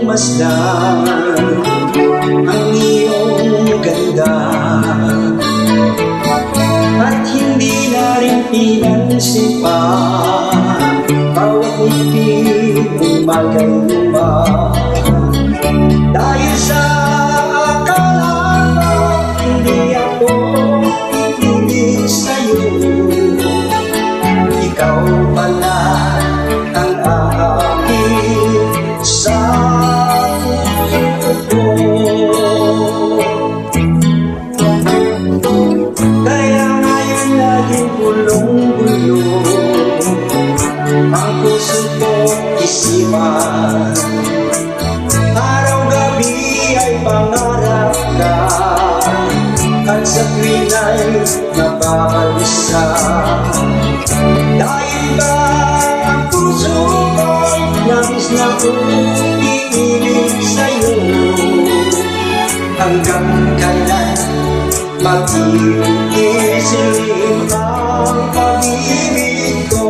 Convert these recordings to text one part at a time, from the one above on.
masdan ang iyong ganda, at hindi na rin pinansin pa bawat ngiti mong maganda. Dahil sa akala ko hindi ako ibig sa'yo, ikaw pala ang aking sa puso ko. Kaya ngayon laging bulong-bulong ang puso ko isipan. Araw-gabi ay pangarap ka, at sa tuwin ay nababalisa. Dahil ba ang puso ko'y nais na umiibig sa'yo, hanggang kailan mag-iisilim ang pag-ibig ko.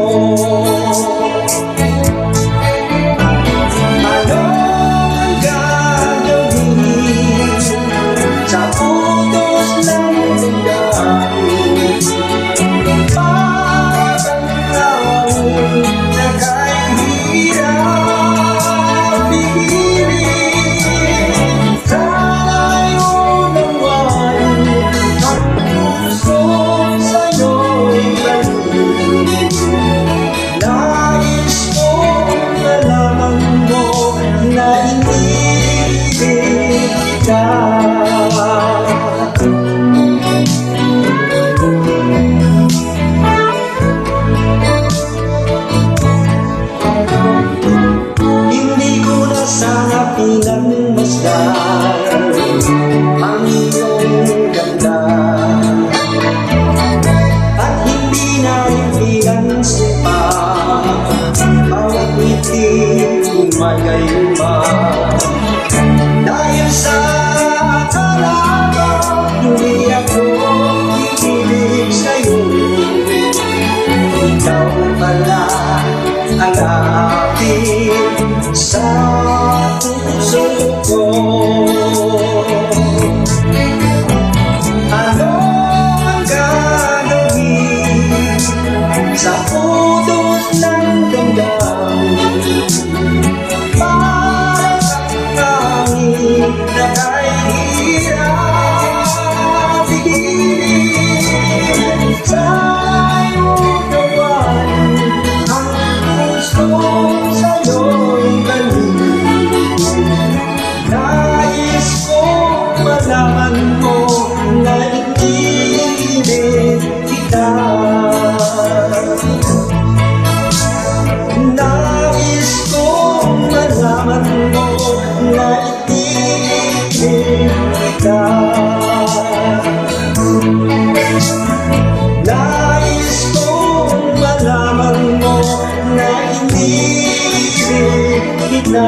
Ang iyong ganda, at hindi na rin pinansin pa bawat ngiti mong magayuma. Dahil sa akala ko hindi ako ibig sa'yo, ikaw pala ang aking sa puso ko. Ano ang gagawin sa utos ng damdamin para sa kami na kay hirap bigin? Sa'yo gawan ang puso, sa'yo'y galing. Nais kong malaman mo na iniibig kita. Nais kong malaman mo na iniibig kita. Nais kong malaman mo na iniibig kita.